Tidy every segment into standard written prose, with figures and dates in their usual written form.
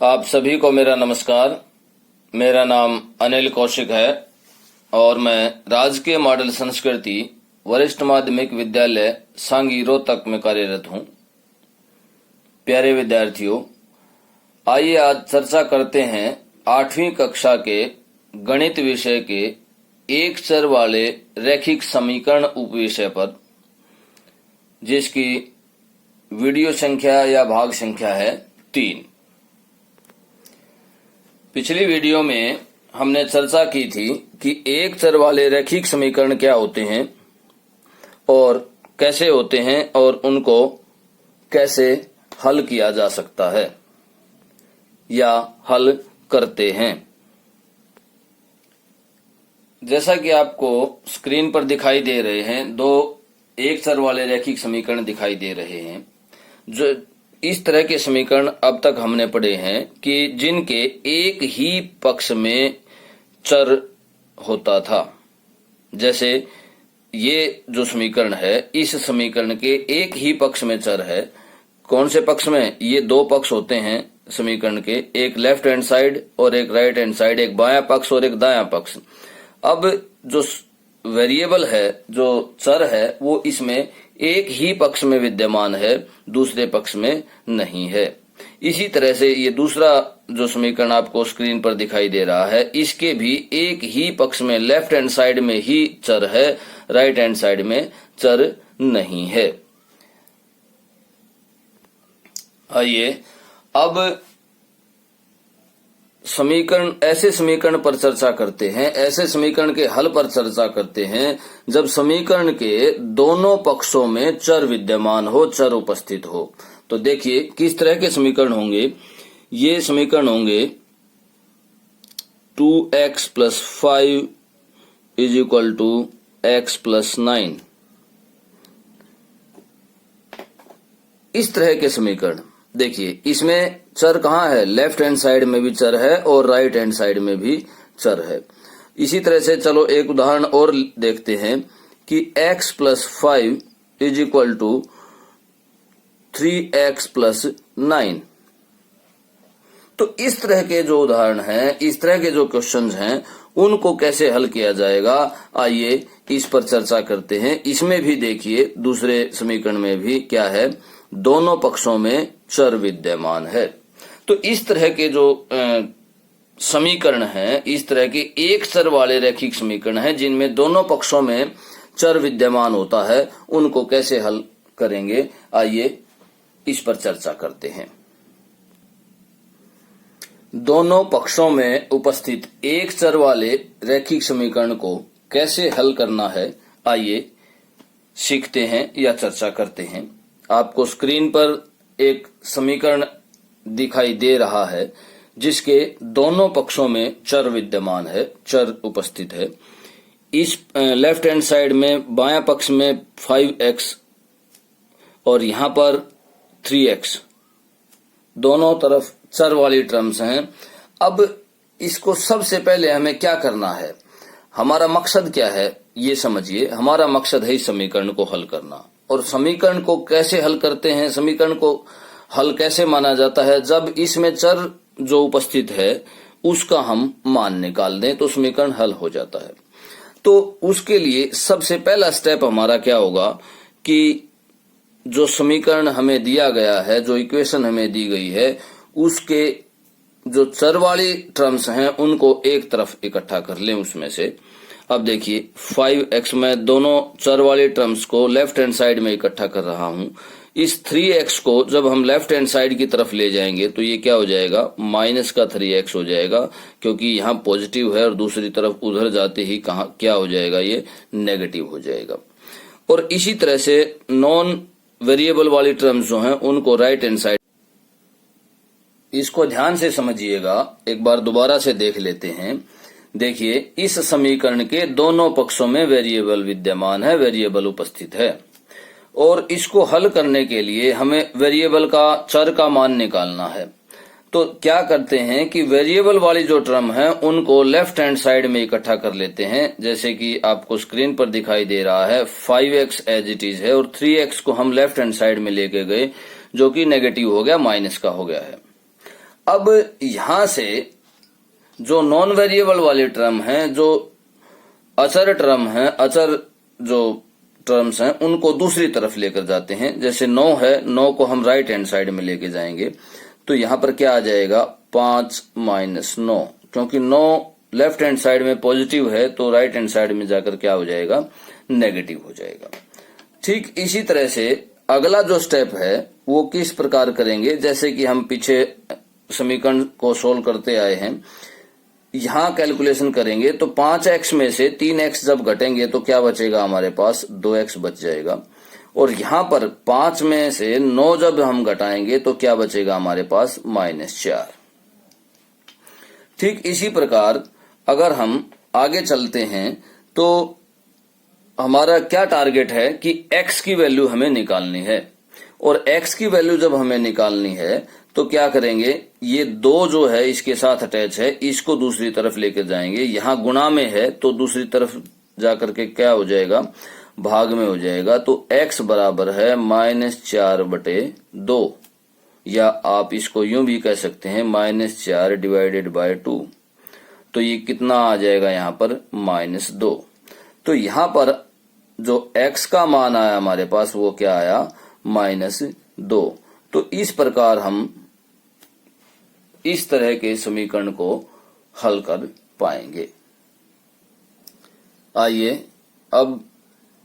आप सभी को मेरा नमस्कार। मेरा नाम अनिल कौशिक है और मैं राजकीय मॉडल संस्कृति वरिष्ठ माध्यमिक विद्यालय सांगी रोहतक में कार्यरत हूं। प्यारे विद्यार्थियों, आइए आज चर्चा करते हैं 8वीं कक्षा के गणित विषय के एक चर वाले रैखिक समीकरण उपविषय पर, जिसकी वीडियो संख्या या भाग संख्या है 3। पिछली वीडियो में हमने चर्चा की थी कि एक चर वाले रैखिक समीकरण क्या होते हैं और कैसे होते हैं और उनको कैसे हल किया जा सकता है या हल करते हैं। जैसा कि आपको स्क्रीन पर दिखाई दे रहे हैं, दो एक चर वाले रैखिक समीकरण दिखाई दे रहे हैं। जो इस तरह के समीकरण अब तक हमने पढ़े हैं कि जिनके एक ही पक्ष में चर होता था। जैसे ये जो समीकरण है, इस समीकरण के एक ही पक्ष में चर है। कौन से पक्ष में? ये दो पक्ष होते हैं समीकरण के, एक लेफ्ट हैंड साइड और एक राइट हैंड साइड, एक बायां पक्ष और एक दायां पक्ष। अब जो वेरिएबल है, जो चर है, वो इसमें एक ही पक्ष में विद्यमान है, दूसरे पक्ष में नहीं है। इसी तरह से ये दूसरा जो समीकरण आपको स्क्रीन पर दिखाई दे रहा है, इसके भी एक ही पक्ष में लेफ्ट हैंड साइड में ही चर है, राइट हैंड साइड में चर नहीं है। आइए अब ऐसे समीकरण पर चर्चा करते हैं, ऐसे समीकरण के हल पर चर्चा करते हैं जब समीकरण के दोनों पक्षों में चर विद्यमान हो, चर उपस्थित हो। तो देखिए किस तरह के समीकरण होंगे। ये समीकरण होंगे 2x + 5 = x + 9। इस तरह के समीकरण देखिए, इसमें चर कहाँ है? लेफ्ट हैंड साइड में भी चर है और राइट हैंड साइड में भी चर है। इसी तरह से चलो एक उदाहरण और देखते हैं कि x + 5 = 3x + 9। तो इस तरह के जो उदाहरण हैं, इस तरह के जो क्वेश्चंस हैं, उनको कैसे हल किया जाएगा, आइए इस पर चर्चा करते हैं। इसमें भी देखिए, दूसरे समीकरण में भी क्या है? दोनों पक्षों में चर विद्यमान है। तो इस तरह के जो समीकरण हैं, इस तरह के एक चर वाले रैखिक समीकरण हैं जिनमें दोनों पक्षों में चर विद्यमान होता है, उनको कैसे हल करेंगे, आइए इस पर चर्चा करते हैं। दोनों पक्षों में उपस्थित एक चर वाले रैखिक समीकरण को कैसे हल करना है, आइए सीखते हैं या चर्चा करते हैं। आपको स्क्रीन पर एक समीकरण दिखाई दे रहा है जिसके दोनों पक्षों में चर विद्यमान है, चर उपस्थित है। इस लेफ्ट हैंड साइड में बायां पक्ष में 5x और यहां पर 3x, दोनों तरफ चर वाली टर्म्स हैं। अब इसको सबसे पहले हमें क्या करना है, हमारा मकसद क्या है, ये समझिए। हमारा मकसद है इस समीकरण को हल करना। और समीकरण को कैसे हल करते हैं, समीकरण को हल कैसे माना जाता है? जब इसमें चर जो उपस्थित है उसका हम मान निकाल दें तो समीकरण हल हो जाता है। तो उसके लिए सबसे पहला स्टेप हमारा क्या होगा कि जो समीकरण हमें दिया गया है, जो इक्वेशन हमें दी गई है, उसके जो चर वाली टर्म्स हैं उनको एक तरफ इकट्ठा कर लें उसमें से। अब देखिए 5x, में दोनों चर वाली टर्म्स को लेफ्ट हैंड साइड में इकट्ठा कर रहा हूं। इस 3x को जब हम लेफ्ट हैंड साइड की तरफ ले जाएंगे तो ये क्या हो जाएगा? -3x हो जाएगा, क्योंकि यहाँ पॉजिटिव है और दूसरी तरफ उधर जाते ही क्या हो जाएगा? ये नेगेटिव हो जाएगा। और इसी तरह से नॉन वेरिएबल वाली टर्म्स जो हैं उनको राइट हैंड साइड। इसको ध्यान से समझिएगा, एक बार दोबारा से देख लेते हैं। देखिए, इस समीकरण के दोनों पक्षों में वेरिएबल विद्यमान है, वेरिएबल उपस्थित है, और इसको हल करने के लिए हमें वेरिएबल का, चर का मान निकालना है। तो क्या करते हैं कि वेरिएबल वाली जो टर्म है उनको लेफ्ट हैंड साइड में इकट्ठा कर लेते हैं। जैसे कि आपको स्क्रीन पर दिखाई दे रहा है, 5x एज इट इज है और 3x को हम लेफ्ट हैंड साइड में लेके गए, जो कि नेगेटिव हो गया, माइनस का हो गया है। अब यहां से जो नॉन वेरिएबल वाली टर्म है, जो अचर टर्म है, अचर जो टर्म्स हैं, उनको दूसरी तरफ लेकर जाते हैं। जैसे 9 है, 9 को हम राइट हैंड साइड में लेके जाएंगे तो यहां पर क्या आ जाएगा 5 - 9, क्योंकि 9 लेफ्ट हैंड साइड में पॉजिटिव है तो राइट हैंड साइड में जाकर क्या हो जाएगा नेगेटिव हो जाएगा। ठीक इसी तरह से अगला जो स्टेप है वो किस प्रकार करेंगे, जैसे कि हम पीछे समीकरण को सोल्व करते आए हैं, यहां कैलकुलेशन करेंगे तो 5x में से 3x जब घटेंगे तो क्या बचेगा हमारे पास 2x बच जाएगा। और यहां पर 5 में से 9 जब हम घटाएंगे तो क्या बचेगा हमारे पास -4। ठीक इसी प्रकार अगर हम आगे चलते हैं तो हमारा क्या टारगेट है कि x की वैल्यू हमें निकालनी है, और x की वैल्यू जब हमें निकालनी है तो क्या करेंगे, ये 2 जो है इसके साथ अटैच है, इसको दूसरी तरफ लेकर जाएंगे। यहां गुणा में है तो दूसरी तरफ जाकर के क्या हो जाएगा भाग में हो जाएगा। तो x बराबर है -4/2, या आप इसको यूं भी कह सकते हैं -4 डिवाइडेड बाय 2। तो ये कितना आ जाएगा यहाँ पर -2। तो यहाँ पर जो x का मान आया हमारे पास वो क्या आया -2। तो इस प्रकार हम इस तरह के समीकरण को हल कर पाएंगे। आइए अब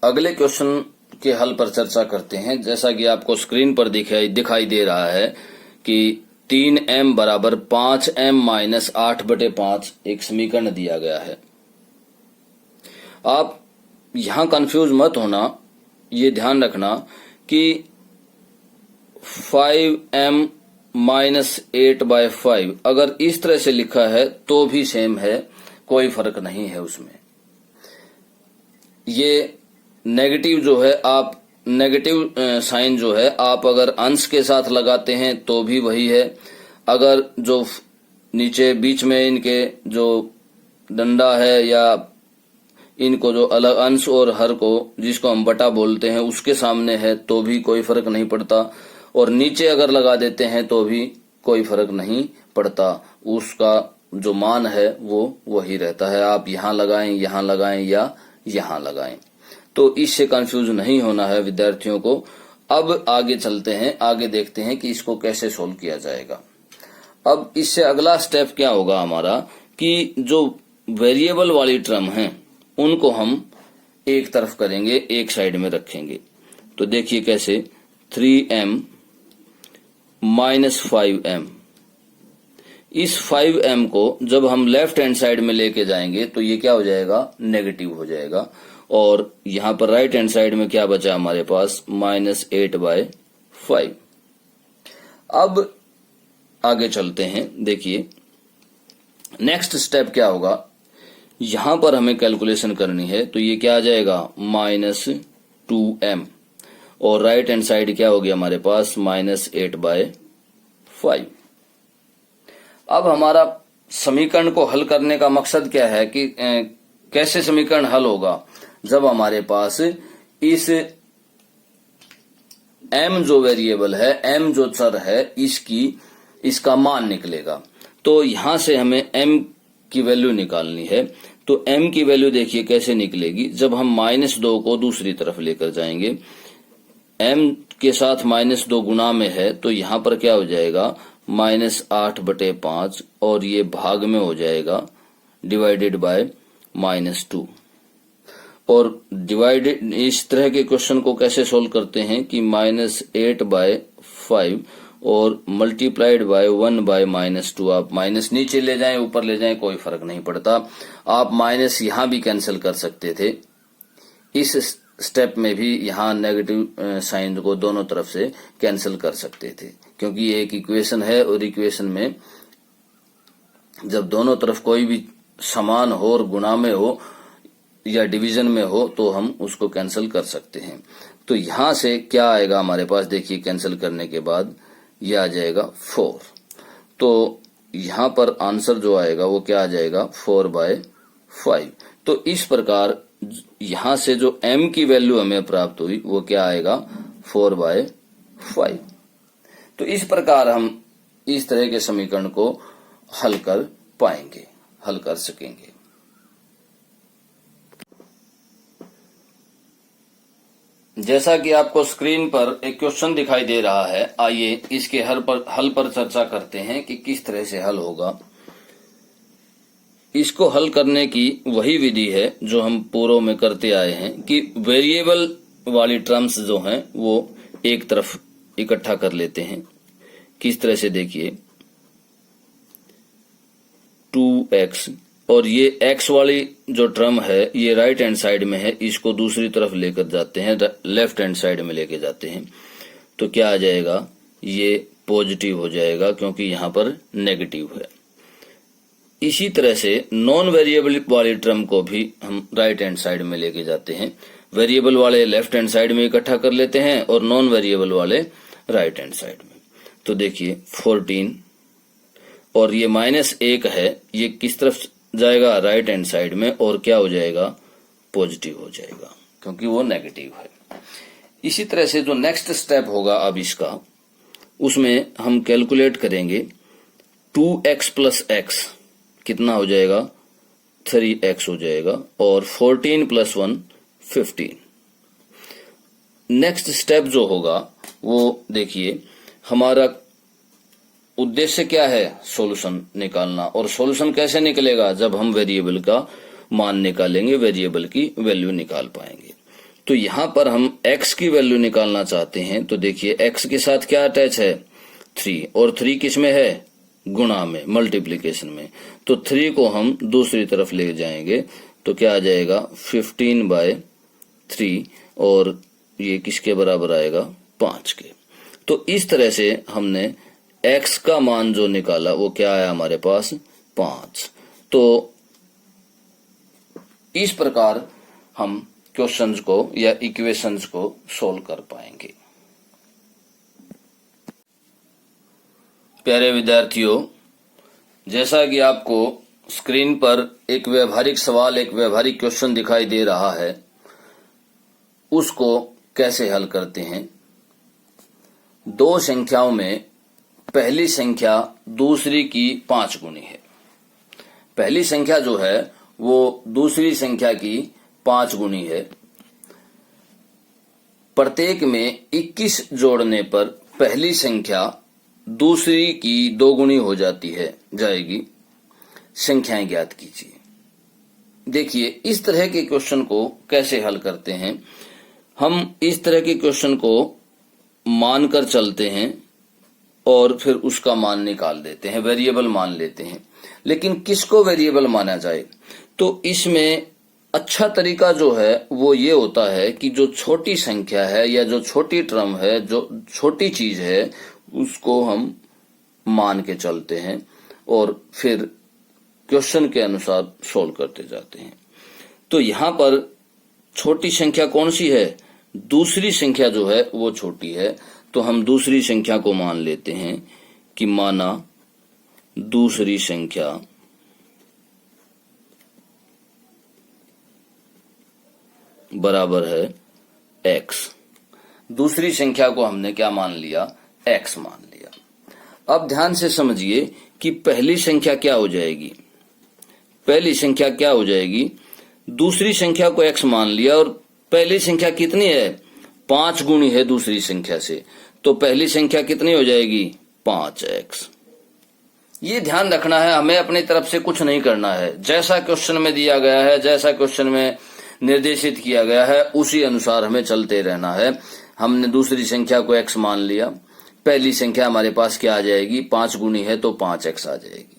अगले क्वेश्चन के हल पर चर्चा करते हैं। जैसा कि आपको स्क्रीन पर दिखाई दे रहा है कि 3m बराबर 5m - 8/5 एक समीकरण दिया गया है। आप यहां कंफ्यूज मत होना, ये ध्यान रखना कि 5m - 8/5 अगर इस तरह से लिखा है तो भी सेम है, कोई फर्क नहीं है उसमें। ये नेगेटिव जो है, आप नेगेटिव साइन जो है आप अगर अंश के साथ लगाते हैं तो भी वही है। अगर जो नीचे बीच में इनके जो डंडा है या इनको जो अलग अंश और हर को जिसको हम बटा बोलते हैं उसके सामने है तो भी कोई फर्क नहीं पड़ता, और नीचे अगर लगा देते हैं तो भी कोई फर्क नहीं पड़ता, उसका जो मान है वो वही रहता है। आप यहाँ लगाएं या यहाँ लगाएं, तो इससे कंफ्यूज नहीं होना है विद्यार्थियों को। अब आगे चलते हैं, आगे देखते हैं कि इसको कैसे सोल्व किया जाएगा। अब इससे अगला स्टेप क्या होगा हमारा कि जो वेरिएबल वाली टर्म है उनको हम एक तरफ करेंगे, एक साइड में रखेंगे। तो देखिए कैसे 3m - 5m, इस 5m को जब हम लेफ्ट हैंड साइड में लेके जाएंगे तो ये क्या हो जाएगा नेगेटिव हो जाएगा, और यहां पर राइट हैंड साइड में क्या बचा हमारे पास -8/5। अब आगे चलते हैं, देखिए नेक्स्ट स्टेप क्या होगा, यहां पर हमें कैलकुलेशन करनी है। तो ये क्या आ जाएगा -2m, और राइट हैंड साइड क्या हो गया हमारे पास -8/5। अब हमारा समीकरण को हल करने का मकसद क्या है कि कैसे समीकरण हल होगा, जब हमारे पास इस m जो वेरिएबल है, m जो चर है, इसका मान निकलेगा। तो यहां से हमें m की वैल्यू निकालनी है। तो m की वैल्यू देखिए कैसे निकलेगी, जब हम -2 को दूसरी तरफ लेकर जाएंगे, m के साथ -2 गुना में है तो यहां पर क्या हो जाएगा -8/5, और ये भाग में हो जाएगा डिवाइडेड बाय -2। और डिवाइडेड इस तरह के क्वेश्चन को कैसे सोल्व करते हैं कि -8/5 और मल्टीप्लाइड बाय 1/-2। आप माइनस नीचे ले जाएं ऊपर ले जाएं कोई फर्क नहीं पड़ता। आप माइनस यहां भी कैंसिल कर सकते थे, इस स्टेप में भी यहां नेगेटिव साइन को दोनों तरफ से कैंसिल कर सकते थे, क्योंकि ये एक इक्वेशन है और इक्वेशन में जब दोनों तरफ कोई भी समान हो और गुणा में हो या डिवीजन में हो तो हम उसको कैंसिल कर सकते हैं। तो यहां से क्या आएगा हमारे पास, देखिए कैंसिल करने के बाद ये आ जाएगा 4। तो यहां पर आंसर जो आएगा वो क्या आ जाएगा 4/5। तो इस प्रकार यहां से जो m की वैल्यू हमें प्राप्त हुई वो क्या आएगा 4/5। तो इस प्रकार हम इस तरह के समीकरण को हल कर सकेंगे। जैसा कि आपको स्क्रीन पर एक क्वेश्चन दिखाई दे रहा है, आइए इसके हल पर चर्चा करते हैं कि किस तरह से हल होगा। इसको हल करने की वही विधि है जो हम पूर्व में करते आए हैं कि वेरिएबल वाली टर्म्स जो हैं वो एक तरफ इकट्ठा कर लेते हैं। किस तरह से, देखिए 2x और ये x वाली जो टर्म है ये राइट हैंड साइड में है, इसको दूसरी तरफ लेकर जाते हैं, लेफ्ट हैंड साइड में लेके जाते हैं, तो क्या आ जाएगा, ये पॉजिटिव हो जाएगा क्योंकि यहाँ पर नेगेटिव है। इसी तरह से नॉन वेरिएबल वाली टर्म को भी हम राइट हैंड साइड में लेके जाते हैं। वेरिएबल वाले लेफ्ट हैंड साइड में इकट्ठा कर लेते हैं और नॉन वेरिएबल वाले राइट हैंड साइड में। तो देखिए 14 और ये -1 है, ये किस तरफ जाएगा, राइट हैंड साइड में, और क्या हो जाएगा, पॉजिटिव हो जाएगा क्योंकि वो नेगेटिव है। इसी तरह से जो नेक्स्ट स्टेप होगा अब इसका, उसमें हम कैलकुलेट करेंगे 2x + x कितना हो जाएगा, 3x हो जाएगा, और 14 + 1 15। नेक्स्ट स्टेप जो होगा वो देखिए, हमारा उद्देश्य क्या है, सॉल्यूशन निकालना। और सॉल्यूशन कैसे निकलेगा, जब हम वेरिएबल का मान निकालेंगे, वेरिएबल की वैल्यू निकाल पाएंगे। तो यहां पर हम x की वैल्यू निकालना चाहते हैं, तो देखिए x के साथ क्या अटैच है, 3, और 3 किस में है, गुणा में, मल्टीप्लीकेशन में। तो 3 को हम दूसरी तरफ ले जाएंगे तो क्या आ जाएगा, 15/3, और ये किसके बराबर आएगा, 5 के। तो इस तरह से हमने x का मान जो निकाला वो क्या है हमारे पास, 5। तो इस प्रकार हम क्वेश्चंस को या इक्वेशंस को सोल्व कर पाएंगे। प्यारे विद्यार्थियों, जैसा कि आपको स्क्रीन पर एक व्यवहारिक सवाल, एक व्यवहारिक क्वेश्चन दिखाई दे रहा है, उसको कैसे हल करते हैं। दो संख्याओं में पहली संख्या दूसरी की 5 गुनी है। पहली संख्या जो है वो दूसरी संख्या की 5 गुनी है। प्रत्येक में 21 जोड़ने पर पहली संख्या दूसरी की 2 गुनी हो जाएगी। संख्याएं ज्ञात कीजिए। देखिए इस तरह के क्वेश्चन को कैसे हल करते हैं। हम इस तरह के क्वेश्चन को मानकर चलते हैं और फिर उसका मान निकाल देते हैं, वेरिएबल मान लेते हैं। लेकिन किसको वेरिएबल माना जाए, तो इसमें अच्छा तरीका जो है वो ये होता है कि जो छोटी संख्या है या जो छोटी टर्म है, जो छोटी चीज है, उसको हम मान के चलते हैं और फिर क्वेश्चन के अनुसार सोल्व करते जाते हैं। तो यहां पर छोटी संख्या कौन सी है, दूसरी संख्या जो है वो छोटी है। तो हम दूसरी संख्या को मान लेते हैं कि माना दूसरी संख्या बराबर है x। दूसरी संख्या को हमने क्या मान लिया, x मान लिया। अब ध्यान से समझिए कि पहली संख्या क्या हो जाएगी, पहली संख्या क्या हो जाएगी, दूसरी संख्या को x मान लिया और पहली संख्या कितनी है, 5 गुनी है दूसरी संख्या से, तो पहली संख्या कितनी हो जाएगी, 5x। ये ध्यान रखना है, हमें अपनी तरफ से कुछ नहीं करना है। जैसा क्वेश्चन में दिया गया है, जैसा क्वेश्चन में निर्देशित किया गया है, उसी अनुसार हमें चलते रहना है। हमने दूसरी संख्या को x मान लिया, पहली संख्या हमारे पास क्या आ जाएगी, 5 गुनी है तो 5x आ जाएगी।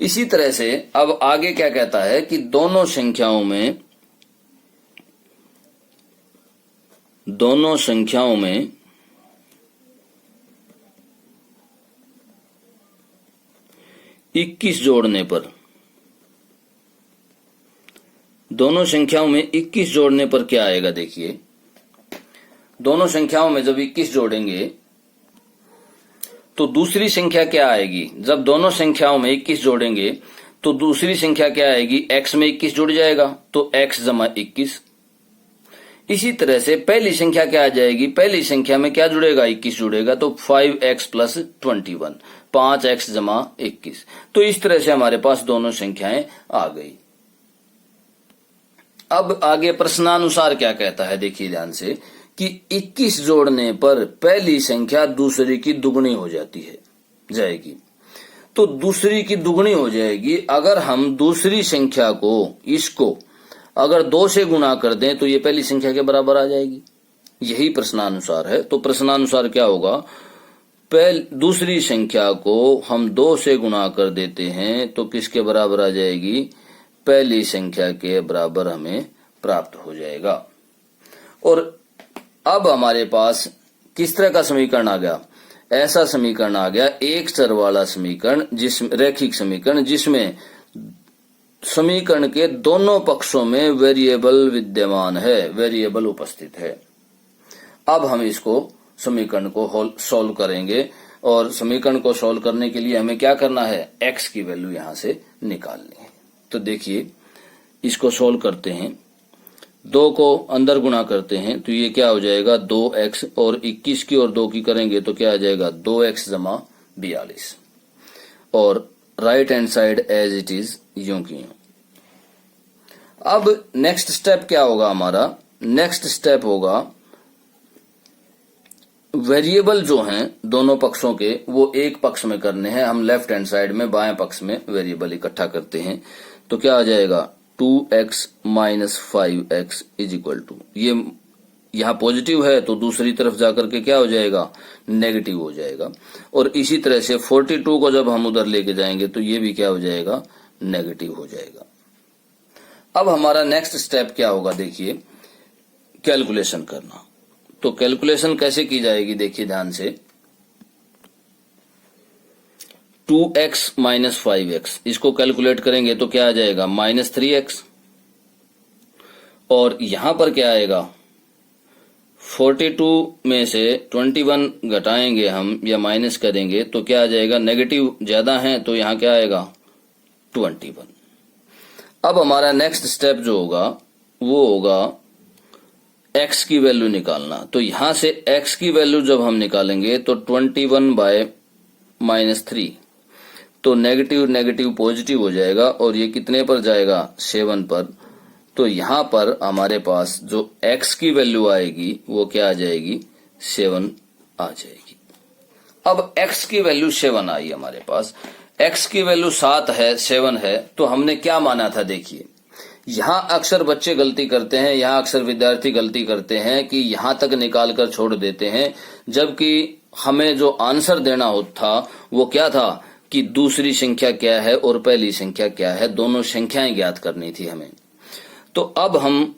इसी तरह से अब आगे क्या कहता है कि दोनों संख्याओं में 21 जोड़ने पर, दोनों संख्याओं में 21 जोड़ने पर क्या आएगा। देखिए दोनों संख्याओं में जब 21 जोड़ेंगे तो दूसरी संख्या क्या आएगी, जब दोनों संख्याओं में 21 जोड़ेंगे तो दूसरी संख्या क्या आएगी, x में 21 जुड़ जाएगा तो x जमा 21। इसी तरह से पहली संख्या क्या आ जाएगी, पहली संख्या में क्या जुड़ेगा, 21 जुड़ेगा तो 5x + 21। 5x जमा 21। तो इस तरह से हमारे पास दोनों संख्याएं आ गई। अब आगे प्रश्नानुसार क्या कहता है, देखिए ध्यान से कि 21 जोड़ने पर पहली संख्या दूसरी की दुगनी हो जाएगी। तो दूसरी की दुगनी हो जाएगी। अगर हम दूसरी संख्या को इसको अगर 2 से गुणा कर दें तो ये पहली संख्या के बराबर आ जाएगी। यही प्रश्नानुसार है। तो प्रश्नानुसार क्या होगा, दूसरी संख्या को हम 2 से गुणा कर देते हैं तो किसके बराबर आ जाएगी, पहली संख्या के बराबर हमें प्राप्त हो जाएगा। और अब हमारे पास किस तरह का समीकरण आ गया, ऐसा समीकरण आ गया एक चर वाला समीकरण, रैखिक समीकरण जिसमें समीकरण के दोनों पक्षों में वेरिएबल विद्यमान है, वेरिएबल उपस्थित है। अब हम इसको समीकरण को सॉल्व करेंगे और समीकरण को सॉल्व करने के लिए हमें क्या करना है, x की वैल्यू यहां से निकालनी है। तो देखिए इसको सॉल्व करते हैं, 2 को अंदर गुणा करते हैं तो ये क्या हो जाएगा 2x, और 21 की और 2 की करेंगे तो क्या आ जाएगा 2x जमा 42, और right hand side as it is यूं की यूं। अब नेक्स्ट स्टेप क्या होगा हमारा, नेक्स्ट स्टेप होगा वेरिएबल जो हैं दोनों पक्षों के वो एक पक्ष में करने हैं। हम लेफ्ट हैंड साइड में बाएं पक्ष में वेरिएबल इकट्ठा करते हैं तो क्या आ जाएगा 2x minus 5x is equal to, ये यहाँ पॉजिटिव है तो दूसरी तरफ जाकर के क्या हो जाएगा, नेगेटिव हो जाएगा। और इसी तरह से 42 को जब हम उधर लेके जाएंगे तो ये भी क्या हो जाएगा, नेगेटिव हो जाएगा। अब हमारा नेक्स्ट स्टेप क्या होगा, देखिए कैलकुलेशन करना। तो कैलकुलेशन कैसे की जाएगी, देखिए ध्यान से, 2x माइनस 5x इसको कैलकुलेट करेंगे तो क्या आ जाएगा -3x, और यहां पर क्या आएगा 42 में से 21 घटाएंगे हम या माइनस करेंगे तो क्या आ जाएगा, नेगेटिव ज्यादा है तो यहां क्या आएगा 21। अब हमारा नेक्स्ट स्टेप जो होगा वो होगा x की वैल्यू निकालना। तो यहां से x की वैल्यू जब हम निकालेंगे तो 21 बाय -3, तो नेगेटिव नेगेटिव पॉजिटिव हो जाएगा और ये कितने पर जाएगा 7 पर। तो यहां पर हमारे पास जो x की वैल्यू आएगी वो क्या आ जाएगी 7 आ जाएगी। अब x की वैल्यू 7 आई हमारे पास, x की वैल्यू 7 है 7 है, तो हमने क्या माना था, देखिए यहां अक्सर बच्चे गलती करते हैं, यहां अक्सर विद्यार्थी गलती करते हैं कि यहां तक निकाल कर छोड़ देते हैं, जबकि हमें जो आंसर देना होता था वो क्या था कि दूसरी संख्या क्या है और पहली संख्या क्या है, दोनों संख्याएं ज्ञात करनी थी हमें। तो अब हम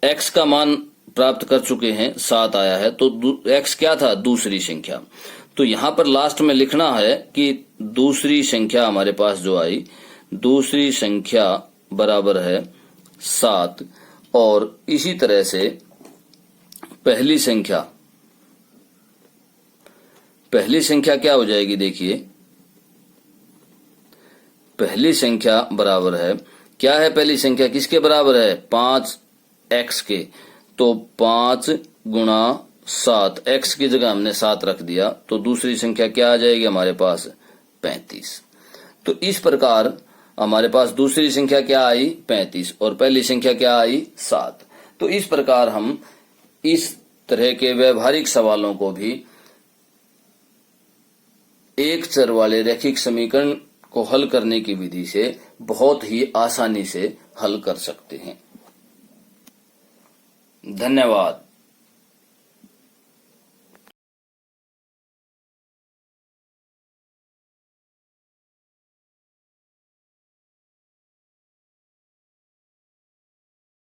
x का मान प्राप्त कर चुके हैं, 7 आया है, तो x क्या था, दूसरी संख्या। तो यहां पर लास्ट में लिखना है कि दूसरी संख्या हमारे पास जो आई, दूसरी संख्या बराबर है 7, और इसी तरह से पहली संख्या क्या हो जाएगी, देखिए पहली संख्या बराबर है, क्या है पहली संख्या, किसके बराबर है 5x के, तो 5 गुणा 7, x की जगह हमने 7 रख दिया तो दूसरी संख्या क्या आ जाएगी हमारे पास 35। तो इस प्रकार हमारे पास दूसरी संख्या क्या आई 35 और पहली संख्या क्या आई 7। तो इस प्रकार हम इस तरह के व्यवहारिक सवालों को भी एक चर वाले रैखिक समीकरण को हल करने की विधि से बहुत ही आसानी से हल कर सकते हैं। धन्यवाद।